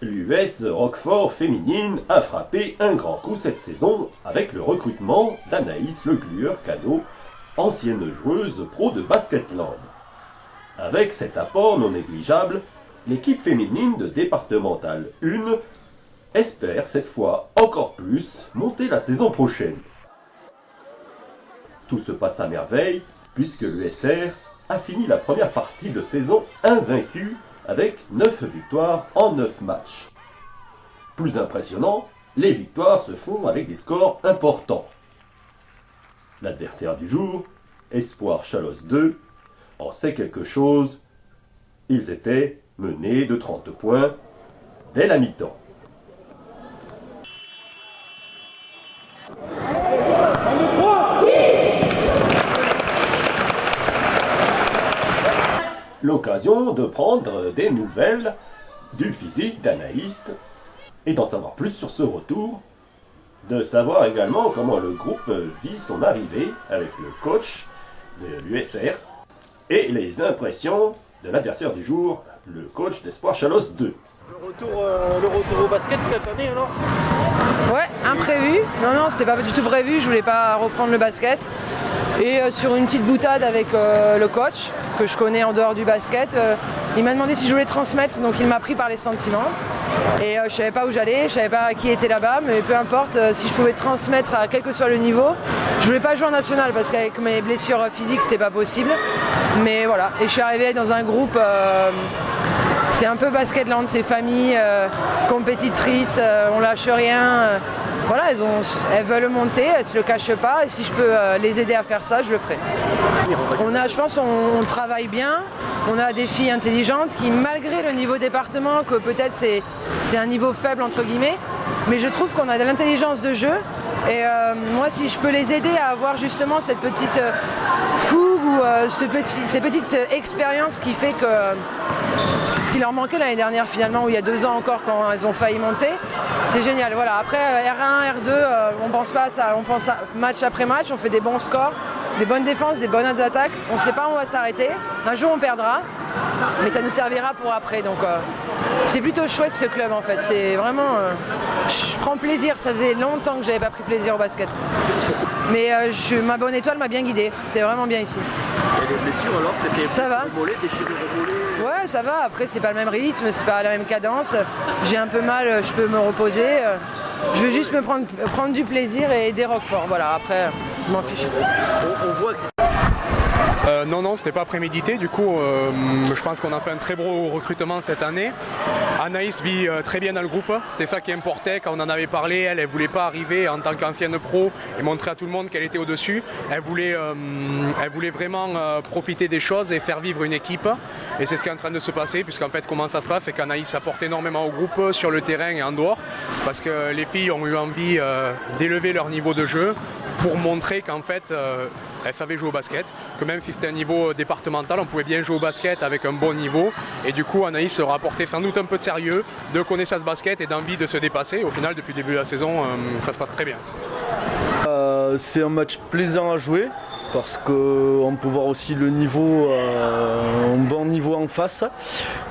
L'US Roquefort féminine a frappé un grand coup cette saison avec le recrutement d'Anaïs Leglueur-Cano, ancienne joueuse pro de Basketland. Avec cet apport non négligeable, l'équipe féminine de départementale 1 espère cette fois encore plus monter la saison prochaine. Tout se passe à merveille puisque l'USR a fini la première partie de saison invaincue avec 9 victoires en 9 matchs. Plus impressionnant, les victoires se font avec des scores importants. L'adversaire du jour, Espoir Chalosse 2, en sait quelque chose. Ils étaient menés de 30 points dès la mi-temps. L'occasion de prendre des nouvelles du physique d'Anaïs et d'en savoir plus sur ce retour, de savoir également comment le groupe vit son arrivée avec le coach de l'USR et les impressions de l'adversaire du jour, le coach d'Espoir Chalosse 2. Le retour au basket cette année alors? Ouais, imprévu. Non, c'était pas du tout prévu, je voulais pas reprendre le basket. Et sur une petite boutade avec le coach, que je connais en dehors du basket, il m'a demandé si je voulais transmettre, donc il m'a pris par les sentiments. Et je savais pas où j'allais, je savais pas qui était là-bas, mais peu importe, si je pouvais transmettre à quel que soit le niveau. Je voulais pas jouer en national parce qu'avec mes blessures physiques c'était pas possible. Mais voilà, et je suis arrivée dans un groupe, c'est un peu Basketland, c'est famille, compétitrice, on lâche rien. Voilà, elles veulent monter, elles se le cachent pas, et si je peux les aider à faire ça, je le ferai. Je pense qu'on travaille bien, on a des filles intelligentes qui, malgré le niveau département, que peut-être c'est un niveau faible entre guillemets, mais je trouve qu'on a de l'intelligence de jeu, et moi si je peux les aider à avoir justement cette petite fougue ou ces petites expériences qui fait que ce qui leur manquait l'année dernière finalement, ou il y a 2 ans encore quand elles ont failli monter, c'est génial. Voilà. Après R1, R2, on pense pas à ça, on pense à match après match, on fait des bons scores, des bonnes défenses, des bonnes attaques, on ne sait pas où on va s'arrêter, un jour on perdra, mais ça nous servira pour après, donc c'est plutôt chouette ce club en fait, c'est vraiment, je prends plaisir, ça faisait longtemps que j'avais pas pris plaisir au basket, mais ma bonne étoile m'a bien guidée, c'est vraiment bien ici. Et les blessures alors, c'était ça va. Déchirures au mollet? Ouais, ça va, après c'est pas le même rythme, c'est pas la même cadence, j'ai un peu mal, je peux me reposer, je veux juste me prendre du plaisir et aider Roquefort, voilà, après je m'en fiche. On voit que... Non, c'était pas prémédité, du coup je pense qu'on a fait un très beau recrutement cette année. Anaïs vit très bien dans le groupe, c'était ça qui importait quand on en avait parlé, elle voulait pas arriver en tant qu'ancienne pro et montrer à tout le monde qu'elle était au-dessus, elle voulait vraiment profiter des choses et faire vivre une équipe, et c'est ce qui est en train de se passer, puisqu'en fait comment ça se passe, c'est qu'Anaïs apporte énormément au groupe sur le terrain et en dehors, parce que les filles ont eu envie d'élever leur niveau de jeu pour montrer qu'en fait elles savaient jouer au basket, que même si c'était un niveau départemental, on pouvait bien jouer au basket avec un bon niveau, et du coup Anaïs leur a apporté sans doute un peu de sérieux, de connaissance basket et d'envie de se dépasser. Au final, depuis le début de la saison, ça se passe très bien. C'est un match plaisant à jouer, parce qu'on peut voir aussi le niveau, un bon niveau en face.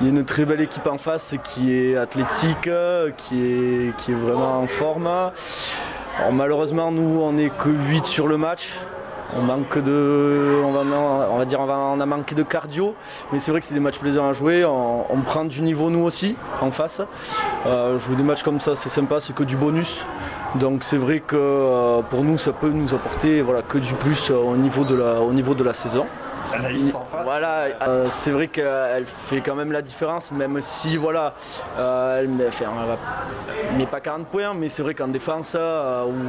Il y a une très belle équipe en face qui est athlétique, qui est vraiment en forme. Alors malheureusement, nous on n'est que 8 sur le match. On a manqué de cardio, mais c'est vrai que c'est des matchs plaisants à jouer. On prend du niveau nous aussi en face. Jouer des matchs comme ça, c'est sympa, c'est que du bonus. Donc c'est vrai que pour nous, ça peut nous apporter que du plus au niveau de la saison. Anaïs en face. Voilà, c'est vrai qu'elle fait quand même la différence, même si elle met pas 40 points, mais c'est vrai qu'en défense, on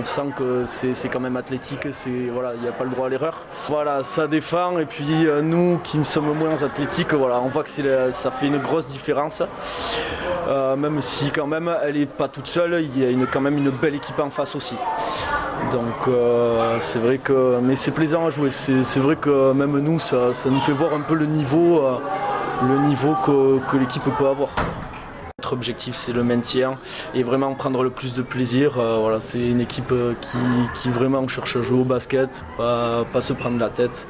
sent que c'est quand même athlétique, il n'y a pas le droit à l'erreur. Voilà, ça défend, et puis nous qui sommes moins athlétiques, on voit que ça fait une grosse différence. Même si quand même elle n'est pas toute seule, il y a quand même une belle équipe en face aussi. Donc c'est vrai que, mais c'est plaisant à jouer, c'est vrai que même nous ça nous fait voir un peu le niveau que l'équipe peut avoir. Notre objectif c'est le maintien et vraiment prendre le plus de plaisir. C'est une équipe qui vraiment cherche à jouer au basket, pas se prendre la tête.